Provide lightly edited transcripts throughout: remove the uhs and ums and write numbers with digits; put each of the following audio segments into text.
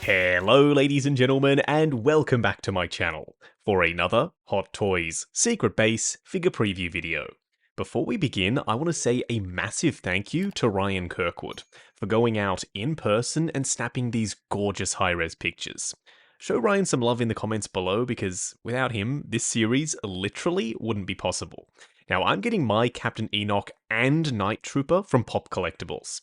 Hello ladies and gentlemen, and welcome back to my channel for another Hot Toys Secret Base figure preview video. Before we begin, I want to say a massive thank you to Ryan Kirkwood for going out in person and snapping these gorgeous high-res pictures. Show Ryan some love in the comments below because without him, this series literally wouldn't be possible. Now I'm getting my Captain Enoch and Night Trooper from Pop Collectibles.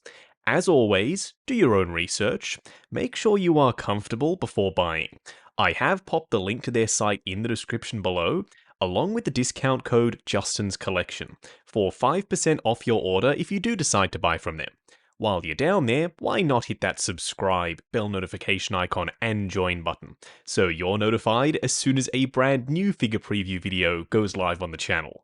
As always, do your own research. Make sure you are comfortable before buying. I have popped the link to their site in the description below, along with the discount code Justin's Collection, for 5% off your order if you do decide to buy from them. While you're down there, why not hit that subscribe, bell notification icon, and join button, so you're notified as soon as a brand new figure preview video goes live on the channel.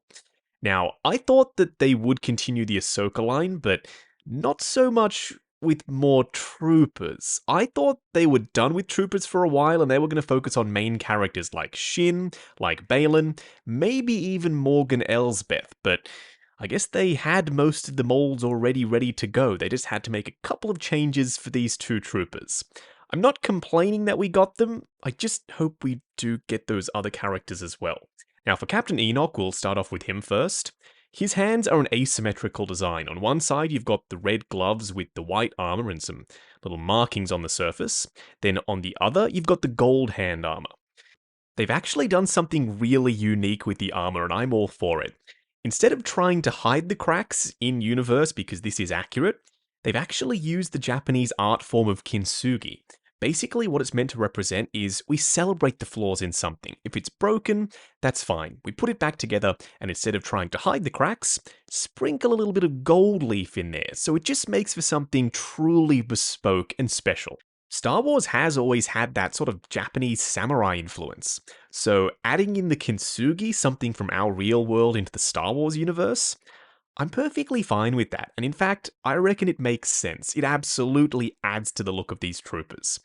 Now, I thought that they would continue the Ahsoka line, but not so much with more troopers. I thought they were done with troopers for a while and they were going to focus on main characters like Shin, like Balin, maybe even Morgan Elsbeth, but I guess they had most of the molds already ready to go. They just had to make a couple of changes for these two troopers. I'm not complaining that we got them, I just hope we do get those other characters as well. Now for Captain Enoch, we'll start off with him first. His hands are an asymmetrical design. On one side, you've got the red gloves with the white armor and some little markings on the surface. Then on the other, you've got the gold hand armor. They've actually done something really unique with the armor, and I'm all for it. Instead of trying to hide the cracks in-universe because this is accurate, they've actually used the Japanese art form of kintsugi. Basically, what it's meant to represent is we celebrate the flaws in something. If it's broken, that's fine. We put it back together, and instead of trying to hide the cracks, sprinkle a little bit of gold leaf in there, so it just makes for something truly bespoke and special. Star Wars has always had that sort of Japanese samurai influence, so adding in the kintsugi, something from our real world, into the Star Wars universe, I'm perfectly fine with that, and in fact, I reckon it makes sense. It absolutely adds to the look of these troopers.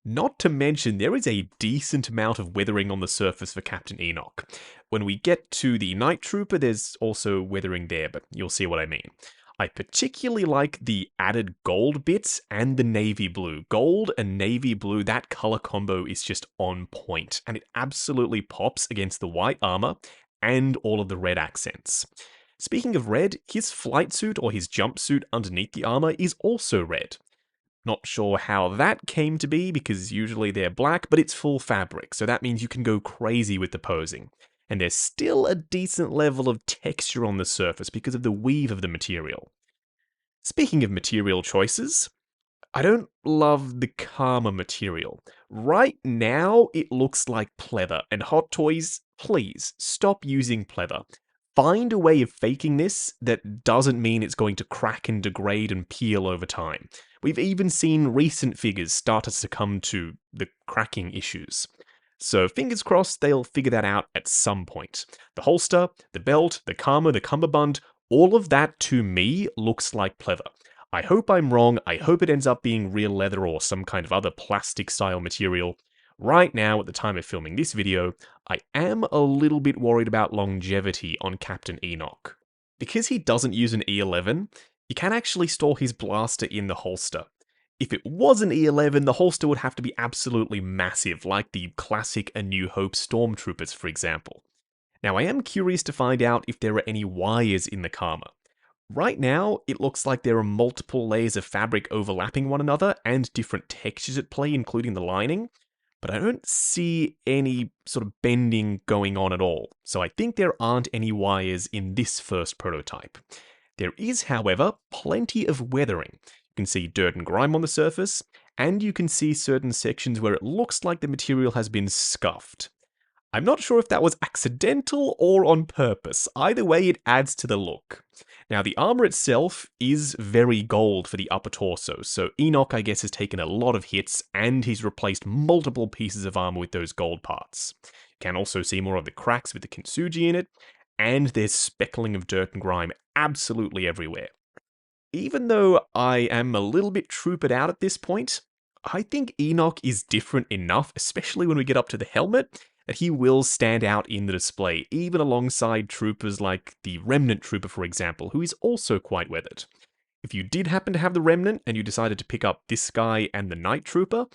Not to mention, there is a decent amount of weathering on the surface for Captain Enoch. When we get to the Night Trooper, there's also weathering there, but you'll see what I mean. I particularly like the added gold bits and the navy blue. Gold and navy blue, that color combo is just on point, and it absolutely pops against the white armor and all of the red accents. Speaking of red, his flight suit or his jumpsuit underneath the armor is also red. Not sure how that came to be because usually they're black, but it's full fabric, so that means you can go crazy with the posing. And there's still a decent level of texture on the surface because of the weave of the material. Speaking of material choices, I don't love the Karma material. Right now, it looks like pleather, and Hot Toys, please stop using pleather. Find a way of faking this that doesn't mean it's going to crack and degrade and peel over time. We've even seen recent figures start to succumb to the cracking issues. So fingers crossed they'll figure that out at some point. The holster, the belt, the Karma, the cummerbund, all of that to me looks like pleather. I hope I'm wrong, I hope it ends up being real leather or some kind of other plastic style material. Right now, at the time of filming this video, I am a little bit worried about longevity on Captain Enoch. Because he doesn't use an E11, you can actually store his blaster in the holster. If it was an E11, the holster would have to be absolutely massive, like the classic A New Hope Stormtroopers, for example. Now, I am curious to find out if there are any wires in the Karma. Right now, it looks like there are multiple layers of fabric overlapping one another and different textures at play, including the lining, but I don't see any sort of bending going on at all, so I think there aren't any wires in this first prototype. There is, however, plenty of weathering. You can see dirt and grime on the surface, and you can see certain sections where it looks like the material has been scuffed. I'm not sure if that was accidental or on purpose. Either way, it adds to the look. Now, the armor itself is very gold for the upper torso, so Enoch, I guess, has taken a lot of hits, and he's replaced multiple pieces of armor with those gold parts. You can also see more of the cracks with the kintsugi in it, and there's speckling of dirt and grime absolutely everywhere. Even though I am a little bit troopered out at this point, I think Enoch is different enough, especially when we get up to the helmet, that he will stand out in the display, even alongside troopers like the Remnant Trooper, for example, who is also quite weathered. If you did happen to have the Remnant and you decided to pick up this guy and the Night Trooper,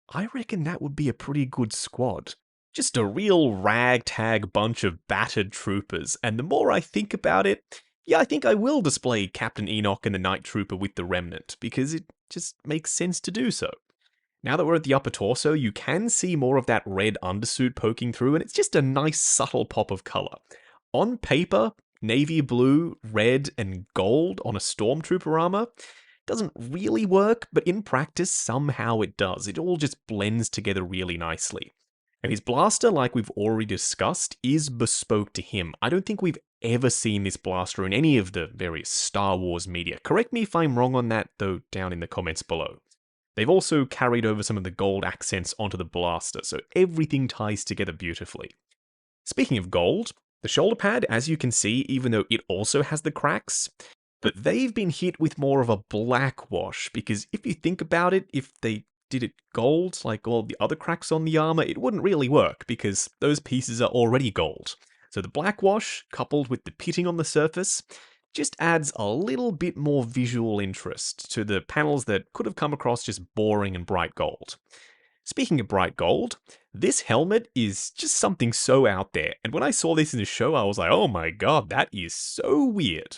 I reckon that would be a pretty good squad. Just a real ragtag bunch of battered troopers, and the more I think about it, yeah, I think I will display Captain Enoch and the Night Trooper with the Remnant, because it just makes sense to do so. Now that we're at the upper torso, you can see more of that red undersuit poking through, and it's just a nice subtle pop of colour. On paper, navy blue, red, and gold on a stormtrooper armor doesn't really work, but in practice, somehow it does. It all just blends together really nicely. And his blaster, like we've already discussed, is bespoke to him. I don't think we've ever seen this blaster in any of the various Star Wars media. Correct me if I'm wrong on that, though, down in the comments below. They've also carried over some of the gold accents onto the blaster, so everything ties together beautifully. Speaking of gold, the shoulder pad, as you can see, even though it also has the cracks, but they've been hit with more of a black wash, because if you think about it, if they did it gold, like all the other cracks on the armor, it wouldn't really work, because those pieces are already gold. So the black wash, coupled with the pitting on the surface, just adds a little bit more visual interest to the panels that could have come across just boring and bright gold. Speaking of bright gold, this helmet is just something so out there, and when I saw this in the show, I was like, oh my god, that is so weird.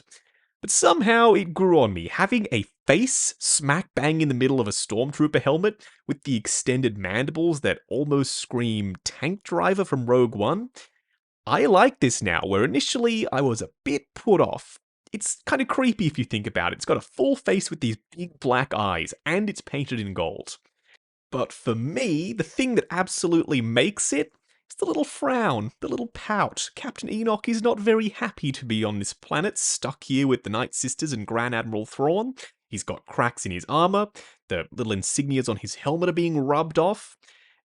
But somehow it grew on me, having a face smack bang in the middle of a stormtrooper helmet with the extended mandibles that almost scream tank driver from Rogue One. I like this now, where initially I was a bit put off. It's kind of creepy if you think about it. It's got a full face with these big black eyes, and it's painted in gold. But for me, the thing that absolutely makes it is the little frown, the little pout. Captain Enoch is not very happy to be on this planet, stuck here with the Night Sisters and Grand Admiral Thrawn. He's got cracks in his armor, the little insignias on his helmet are being rubbed off.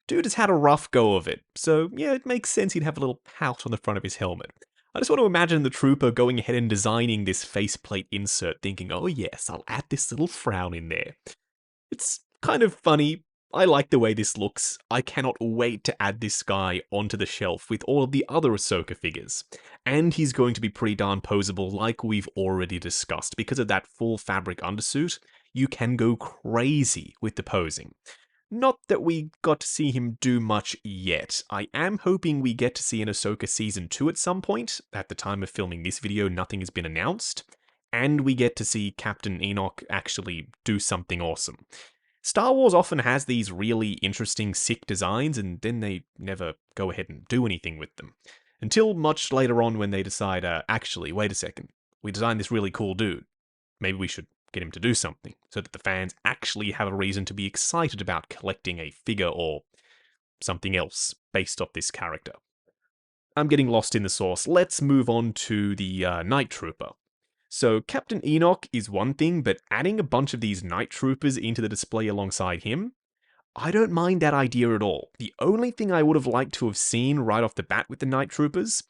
Dude has had a rough go of it, so yeah, it makes sense he'd have a little pout on the front of his helmet. I just want to imagine the trooper going ahead and designing this faceplate insert, thinking, oh yes, I'll add this little frown in there. It's kind of funny. I like the way this looks. I cannot wait to add this guy onto the shelf with all of the other Ahsoka figures. And he's going to be pretty darn posable like we've already discussed. Because of that full fabric undersuit, you can go crazy with the posing. Not that we got to see him do much yet. I am hoping we get to see an Ahsoka Season 2 at some point. At the time of filming this video, nothing has been announced. And we get to see Captain Enoch actually do something awesome. Star Wars often has these really interesting, sick designs, and then they never go ahead and do anything with them. Until much later on when they decide, actually, wait a second, we designed this really cool dude. Maybe we should get him to do something, so that the fans actually have a reason to be excited about collecting a figure or something else based off this character. I'm getting lost in the sauce. Let's move on to the Night Trooper. So Captain Enoch is one thing, but adding a bunch of these Night Troopers into the display alongside him, I don't mind that idea at all. The only thing I would have liked to have seen right off the bat with the Night Troopers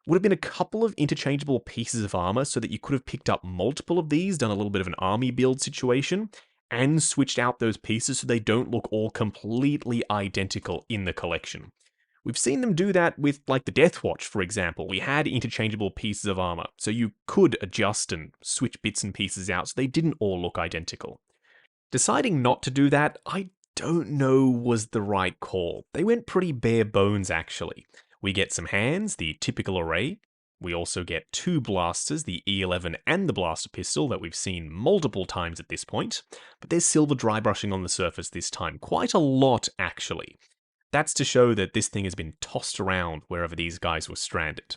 would have been a couple of interchangeable pieces of armor so that you could have picked up multiple of these, done a little bit of an army build situation, and switched out those pieces so they don't look all completely identical in the collection. We've seen them do that with, like, the Death Watch, for example. We had interchangeable pieces of armor, so you could adjust and switch bits and pieces out so they didn't all look identical. Deciding not to do that, I don't know was the right call. They went pretty bare bones, actually. We get some hands, the typical array. We also get two blasters, the E11 and the blaster pistol that we've seen multiple times at this point, but there's silver dry brushing on the surface this time, quite a lot actually. That's to show that this thing has been tossed around wherever these guys were stranded.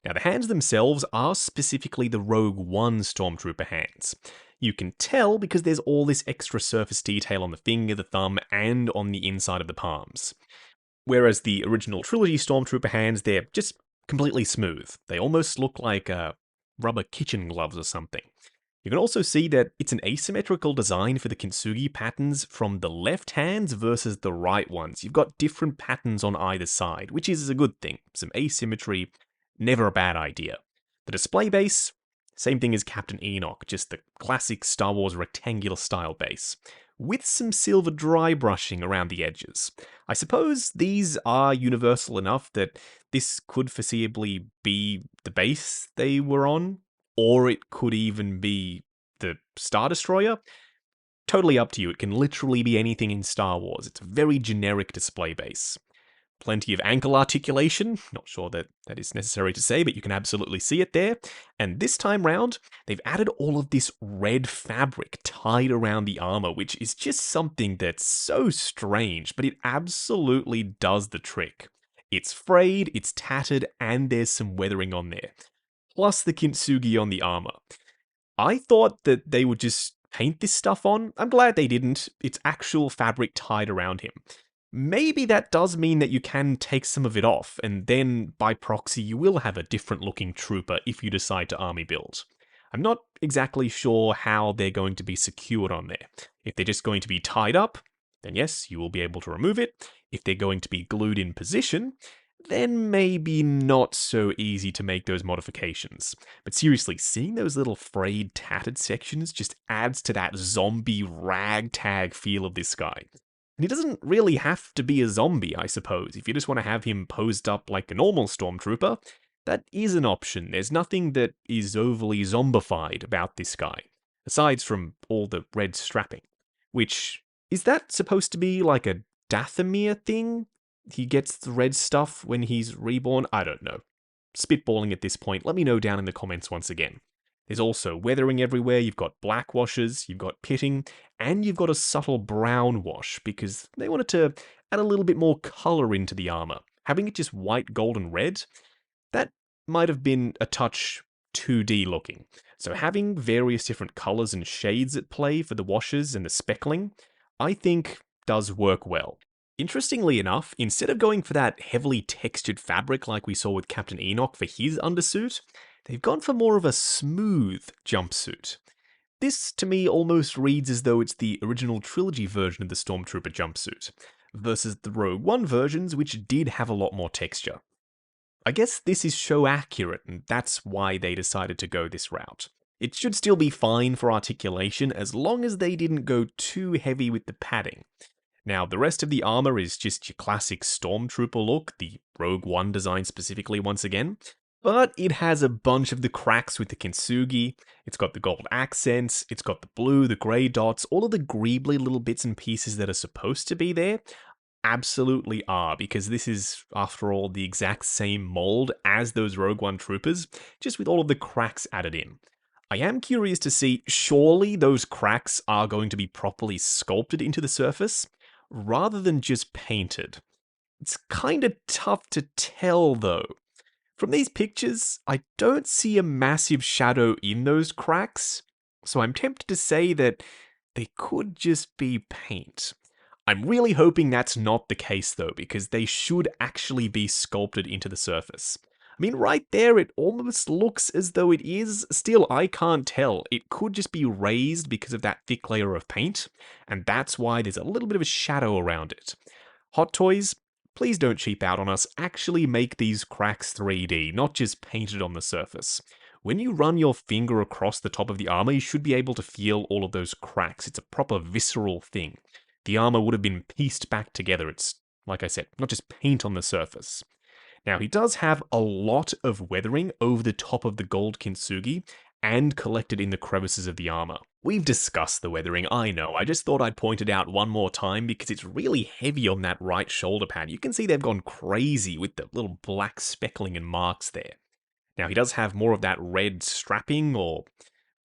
Now, the hands themselves are specifically the Rogue One Stormtrooper hands. You can tell because there's all this extra surface detail on the finger, the thumb, and on the inside of the palms. Whereas the original trilogy Stormtrooper hands, they're just completely smooth. They almost look like rubber kitchen gloves or something. You can also see that it's an asymmetrical design for the kintsugi patterns from the left hands versus the right ones. You've got different patterns on either side, which is a good thing. Some asymmetry, never a bad idea. The display base, same thing as Captain Enoch, just the classic Star Wars rectangular style base, with some silver dry brushing around the edges. I suppose these are universal enough that this could foreseeably be the base they were on, or it could even be the Star Destroyer. totally up to you. It can literally be anything in Star Wars. It's a very generic display base. Plenty of ankle articulation. Not sure that that is necessary to say, but you can absolutely see it there. And this time round, they've added all of this red fabric tied around the armor, which is just something that's so strange, but it absolutely does the trick. It's frayed, it's tattered, and there's some weathering on there. Plus the kintsugi on the armor. I thought that they would just paint this stuff on. I'm glad they didn't. It's actual fabric tied around him. Maybe that does mean that you can take some of it off, and then by proxy you will have a different looking trooper if you decide to army build. I'm not exactly sure how they're going to be secured on there. If they're just going to be tied up, then yes, you will be able to remove it. If they're going to be glued in position, then maybe not so easy to make those modifications. But seriously, seeing those little frayed, tattered sections just adds to that zombie ragtag feel of this guy. And he doesn't really have to be a zombie, I suppose. If you just want to have him posed up like a normal stormtrooper, that is an option. There's nothing that is overly zombified about this guy, aside from all the red strapping. Which, is that supposed to be like a Dathomir thing? He gets the red stuff when he's reborn? I don't know. Spitballing at this point, let me know down in the comments once again. There's also weathering everywhere, you've got black washes, you've got pitting, and you've got a subtle brown wash because they wanted to add a little bit more colour into the armour. Having it just white, gold, and red, that might have been a touch 2D looking. So having various different colours and shades at play for the washes and the speckling, I think does work well. Interestingly enough, instead of going for that heavily textured fabric like we saw with Captain Enoch for his undersuit, they've gone for more of a smooth jumpsuit. This, to me, almost reads as though it's the original trilogy version of the Stormtrooper jumpsuit, versus the Rogue One versions, which did have a lot more texture. I guess this is show accurate, and that's why they decided to go this route. It should still be fine for articulation as long as they didn't go too heavy with the padding. Now, the rest of the armor is just your classic Stormtrooper look, the Rogue One design specifically once again, but it has a bunch of the cracks with the kintsugi, it's got the gold accents, it's got the blue, the grey dots, all of the greebly little bits and pieces that are supposed to be there absolutely are, because this is, after all, the exact same mold as those Rogue One troopers, just with all of the cracks added in. I am curious to see, surely those cracks are going to be properly sculpted into the surface, rather than just painted. It's kinda tough to tell though. From these pictures, I don't see a massive shadow in those cracks, so I'm tempted to say that they could just be paint. I'm really hoping that's not the case though, because they should actually be sculpted into the surface. I mean, right there, it almost looks as though it is. Still, I can't tell. It could just be raised because of that thick layer of paint, and that's why there's a little bit of a shadow around it. Hot Toys, please don't cheap out on us. Actually make these cracks 3D, not just painted on the surface. When you run your finger across the top of the armor, you should be able to feel all of those cracks. It's a proper visceral thing. The armor would have been pieced back together. It's, like I said, not just paint on the surface. Now, he does have a lot of weathering over the top of the gold kintsugi and collected in the crevices of the armor. We've discussed the weathering, I know. I just thought I'd point it out one more time because it's really heavy on that right shoulder pad. You can see they've gone crazy with the little black speckling and marks there. Now, he does have more of that red strapping or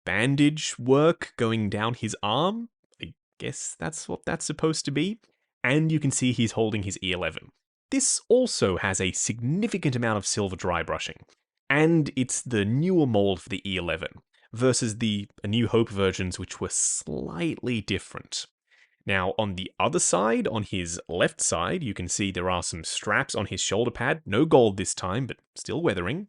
bandage work going down his arm. I guess that's what that's supposed to be. And you can see he's holding his E11. This also has a significant amount of silver dry brushing, and it's the newer mold for the E11, versus the A New Hope versions which were slightly different. Now, on the other side, on his left side, you can see there are some straps on his shoulder pad, no gold this time, but still weathering,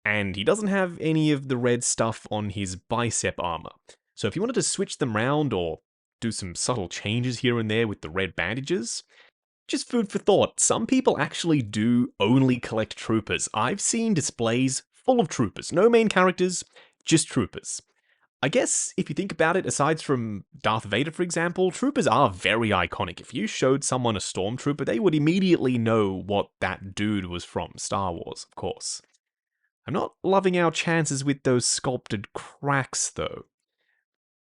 and he doesn't have any of the red stuff on his bicep armor. So if you wanted to switch them round or do some subtle changes here and there with the red bandages, just food for thought. Some people actually do only collect troopers. I've seen displays full of troopers. No main characters, just troopers. I guess, if you think about it, aside from Darth Vader, for example, troopers are very iconic. If you showed someone a stormtrooper, they would immediately know what that dude was from. Star Wars, of course. I'm not loving our chances with those sculpted cracks, though.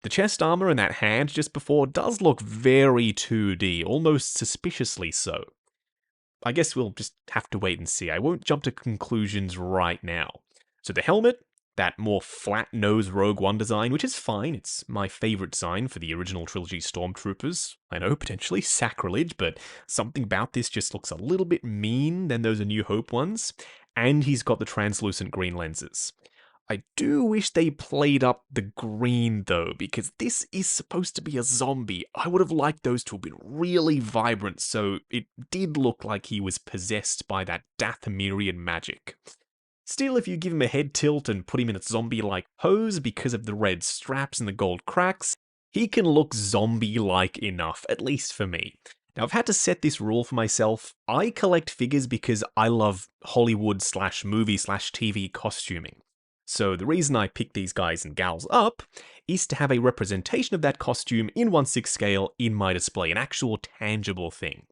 The chest armor and that hand just before does look very 2D, almost suspiciously so. I guess we'll just have to wait and see. I won't jump to conclusions right now. So the helmet, that more flat nose Rogue One design, which is fine. It's my favorite design for the original trilogy Stormtroopers. I know, potentially sacrilege, but something about this just looks a little bit mean than those A New Hope ones. And he's got the translucent green lenses. I do wish they played up the green though, because this is supposed to be a zombie. I would have liked those to have been really vibrant, so it did look like he was possessed by that Dathomirian magic. Still, if you give him a head tilt and put him in a zombie-like pose because of the red straps and the gold cracks, he can look zombie-like enough, at least for me. Now, I've had to set this rule for myself. I collect figures because I love Hollywood/movie/TV costuming. So the reason I pick these guys and gals up is to have a representation of that costume in 1/6 scale in my display, an actual tangible thing.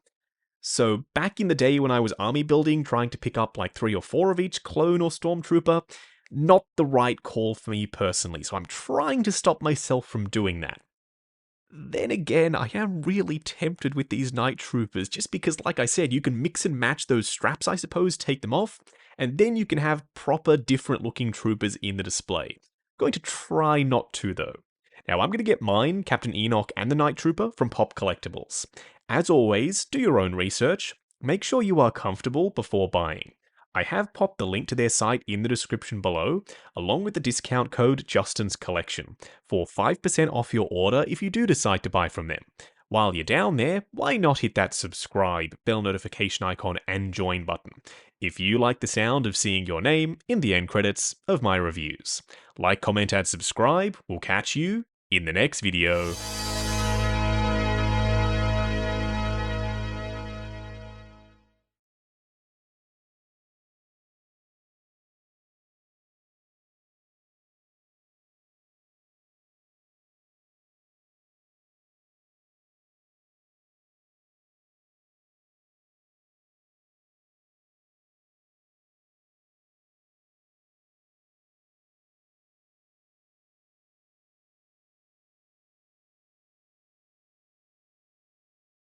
So back in the day when I was army building, trying to pick up like 3 or 4 of each clone or stormtrooper, not the right call for me personally, so I'm trying to stop myself from doing that. Then again, I am really tempted with these night troopers, just because, like I said, you can mix and match those straps, I suppose, take them off, and then you can have proper different looking troopers in the display. Going to try not to though. Now I'm going to get mine, Captain Enoch and the Night Trooper from Pop Collectibles. As always, do your own research, make sure you are comfortable before buying. I have popped the link to their site in the description below, along with the discount code Justin's Collection, for 5% off your order if you do decide to buy from them. While you're down there, why not hit that subscribe, bell notification icon, and join button, if you like the sound of seeing your name in the end credits of my reviews. Like, comment, and subscribe. We'll catch you in the next video.